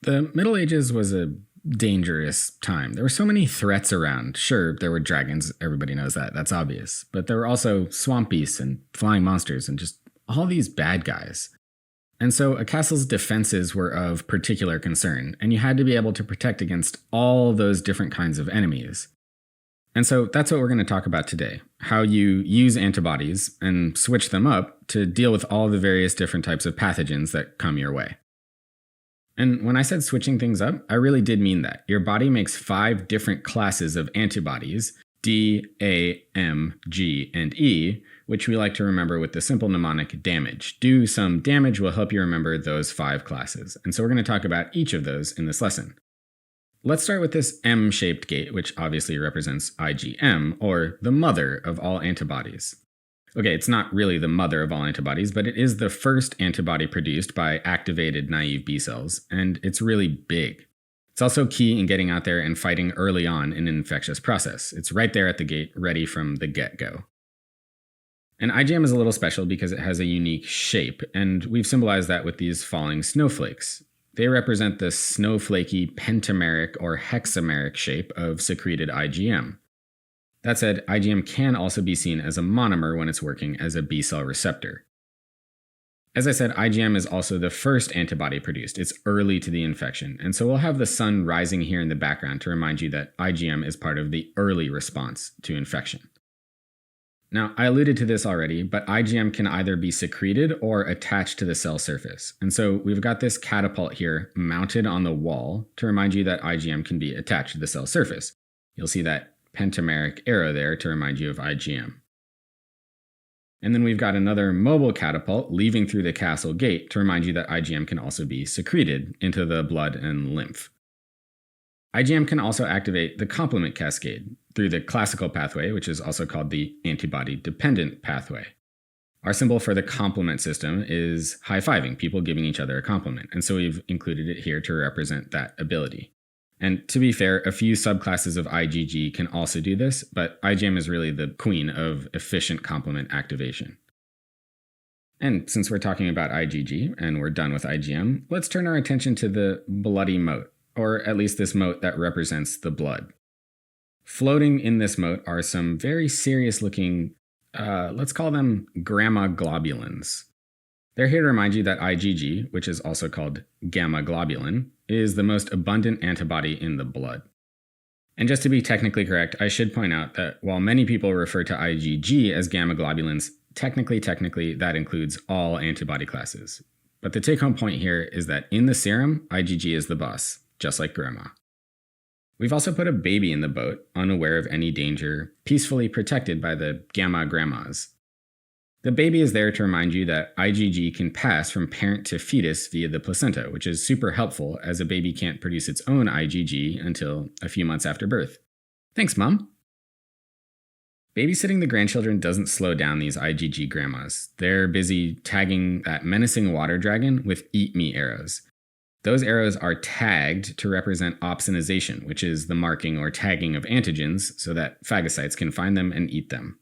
The Middle Ages was a dangerous time. There were so many threats around. Sure, there were dragons, everybody knows that, that's obvious. But there were also swamp beasts and flying monsters and just all these bad guys. And so a castle's defenses were of particular concern, and you had to be able to protect against all those different kinds of enemies. And so that's what we're going to talk about today, how you use antibodies and switch them up to deal with all the various different types of pathogens that come your way. And when I said switching things up, I really did mean that. Your body makes 5 different classes of antibodies, D, A, M, G, and E, which we like to remember with the simple mnemonic damage. Do some damage will help you remember those 5 classes. And so we're going to talk about each of those in this lesson. Let's start with this M-shaped gate, which obviously represents IgM, or the mother of all antibodies. Okay, it's not really the mother of all antibodies, but it is the first antibody produced by activated naive B cells, and it's really big. It's also key in getting out there and fighting early on in an infectious process. It's right there at the gate, ready from the get-go. And IgM is a little special because it has a unique shape, and we've symbolized that with these falling snowflakes. They represent the snowflakey pentameric or hexameric shape of secreted IgM. That said, IgM can also be seen as a monomer when it's working as a B cell receptor. As I said, IgM is also the first antibody produced. It's early to the infection, and so we'll have the sun rising here in the background to remind you that IgM is part of the early response to infection. Now, I alluded to this already, but IgM can either be secreted or attached to the cell surface. And so we've got this catapult here mounted on the wall to remind you that IgM can be attached to the cell surface. You'll see that pentameric arrow there to remind you of IgM. And then we've got another mobile catapult leaving through the castle gate to remind you that IgM can also be secreted into the blood and lymph. IgM can also activate the complement cascade through the classical pathway, which is also called the antibody-dependent pathway. Our symbol for the complement system is high-fiving, people giving each other a compliment, and so we've included it here to represent that ability. And to be fair, a few subclasses of IgG can also do this, but IgM is really the queen of efficient complement activation. And since we're talking about IgG and we're done with IgM, let's turn our attention to the bloody moat, or at least this moat that represents the blood. Floating in this moat are some very serious looking, let's call them gamma globulins. They're here to remind you that IgG, which is also called gamma globulin, is the most abundant antibody in the blood. And just to be technically correct, I should point out that while many people refer to IgG as gamma globulins, technically that includes all antibody classes. But the take-home point here is that in the serum, IgG is the boss, just like grandma. We've also put a baby in the boat, unaware of any danger, peacefully protected by the gamma grandmas. The baby is there to remind you that IgG can pass from parent to fetus via the placenta, which is super helpful as a baby can't produce its own IgG until a few months after birth. Thanks, Mom. Babysitting the grandchildren doesn't slow down these IgG grandmas. They're busy tagging that menacing water dragon with eat me arrows. Those arrows are tagged to represent opsonization, which is the marking or tagging of antigens so that phagocytes can find them and eat them.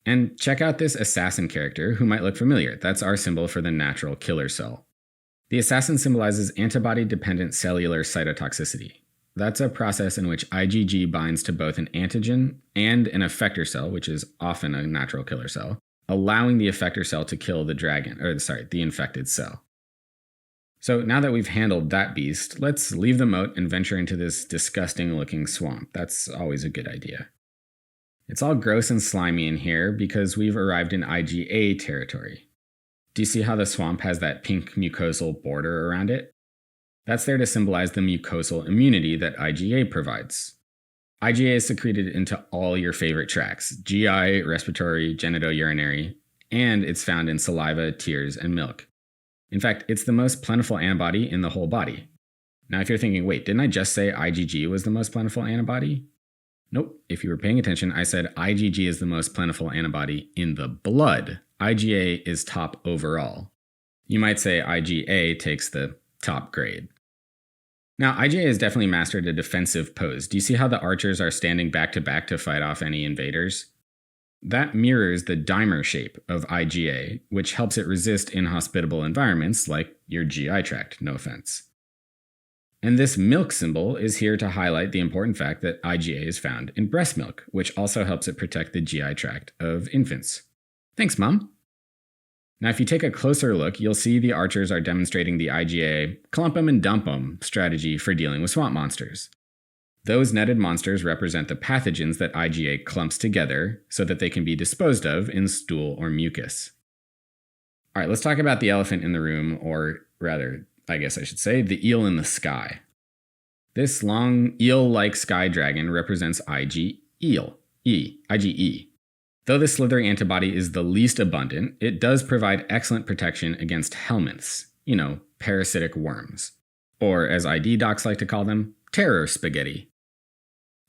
And check out this assassin character who might look familiar. That's our symbol for the natural killer cell. The assassin symbolizes antibody-dependent cellular cytotoxicity. That's a process in which IgG binds to both an antigen and an effector cell, which is often a natural killer cell, allowing the effector cell to kill the infected cell. So now that we've handled that beast, let's leave the moat and venture into this disgusting-looking swamp. That's always a good idea. It's all gross and slimy in here because we've arrived in IgA territory. Do you see how the swamp has that pink mucosal border around it? That's there to symbolize the mucosal immunity that IgA provides. IgA is secreted into all your favorite tracts: GI, respiratory, genitourinary, and it's found in saliva, tears, and milk. In fact, it's the most plentiful antibody in the whole body. Now, if you're thinking, wait, didn't I just say IgG was the most plentiful antibody? Nope, if you were paying attention, I said IgG is the most plentiful antibody in the blood. IgA is top overall. You might say IgA takes the top grade. Now, IgA has definitely mastered a defensive pose. Do you see how the archers are standing back to back to fight off any invaders? That mirrors the dimer shape of IgA, which helps it resist inhospitable environments like your GI tract, no offense. And this milk symbol is here to highlight the important fact that IgA is found in breast milk, which also helps it protect the GI tract of infants. Thanks, Mom. Now, if you take a closer look, you'll see the archers are demonstrating the IgA clump 'em and dump 'em strategy for dealing with swamp monsters. Those netted monsters represent the pathogens that IgA clumps together so that they can be disposed of in stool or mucus. All right, let's talk about the elephant in the room, or rather, I guess I should say, the eel in the sky. This long eel-like sky dragon represents IgE. Though the slithery antibody is the least abundant, it does provide excellent protection against helminths, parasitic worms. Or, as ID docs like to call them, terror spaghetti.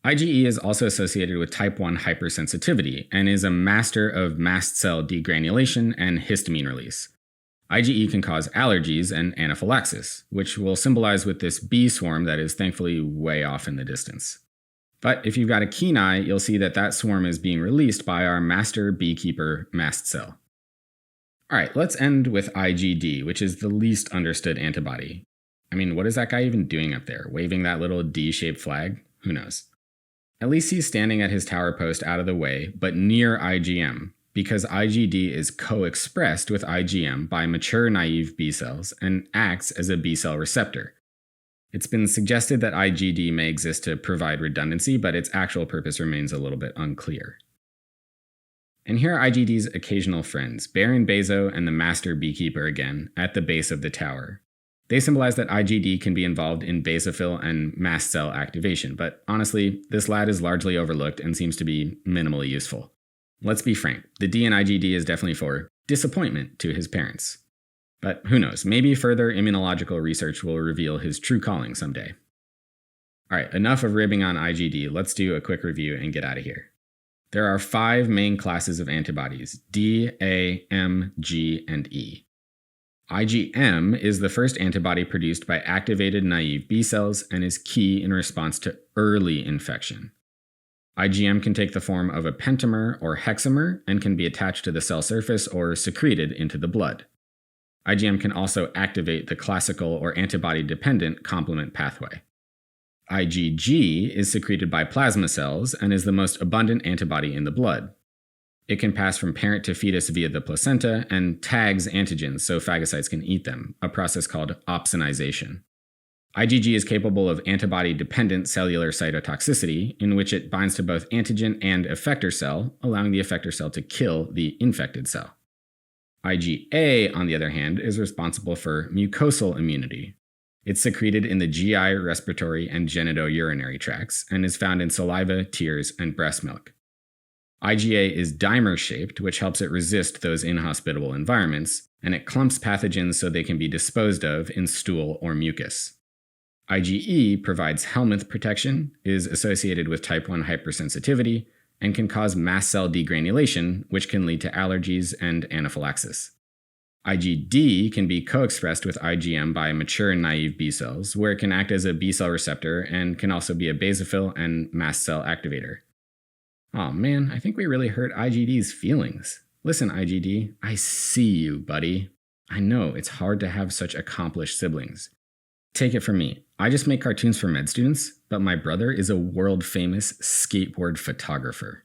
IgE is also associated with type 1 hypersensitivity and is a master of mast cell degranulation and histamine release. IgE can cause allergies and anaphylaxis, which we'll symbolize with this bee swarm that is thankfully way off in the distance. But if you've got a keen eye, you'll see that swarm is being released by our master beekeeper mast cell. All right, let's end with IgD, which is the least understood antibody. I mean, what is that guy even doing up there? Waving that little D-shaped flag? Who knows? At least he's standing at his tower post out of the way, but near IgM, because IgD is co-expressed with IgM by mature naive B cells and acts as a B cell receptor. It's been suggested that IgD may exist to provide redundancy, but its actual purpose remains a little bit unclear. And here are IgD's occasional friends, Baron Bezo and the master beekeeper again, at the base of the tower. They symbolize that IgD can be involved in basophil and mast cell activation, but honestly, this lad is largely overlooked and seems to be minimally useful. Let's be frank, the D in IgD is definitely for disappointment to his parents. But who knows, maybe further immunological research will reveal his true calling someday. Alright, enough of ribbing on IgD, let's do a quick review and get out of here. There are 5 main classes of antibodies, D, A, M, G, and E. IgM is the first antibody produced by activated naive B cells and is key in response to early infection. IgM can take the form of a pentamer or hexamer and can be attached to the cell surface or secreted into the blood. IgM can also activate the classical or antibody-dependent complement pathway. IgG is secreted by plasma cells and is the most abundant antibody in the blood. It can pass from parent to fetus via the placenta and tags antigens so phagocytes can eat them, a process called opsonization. IgG is capable of antibody-dependent cellular cytotoxicity, in which it binds to both antigen and effector cell, allowing the effector cell to kill the infected cell. IgA, on the other hand, is responsible for mucosal immunity. It's secreted in the GI, respiratory, and genitourinary tracts, and is found in saliva, tears, and breast milk. IgA is dimer-shaped, which helps it resist those inhospitable environments, and it clumps pathogens so they can be disposed of in stool or mucus. IgE provides helminth protection, is associated with type 1 hypersensitivity, and can cause mast cell degranulation, which can lead to allergies and anaphylaxis. IgD can be co-expressed with IgM by mature naive B cells, where it can act as a B cell receptor and can also be a basophil and mast cell activator. Aw man, I think we really hurt IgD's feelings. Listen, IgD, I see you, buddy. I know it's hard to have such accomplished siblings. Take it from me, I just make cartoons for med students, but my brother is a world-famous skateboard photographer.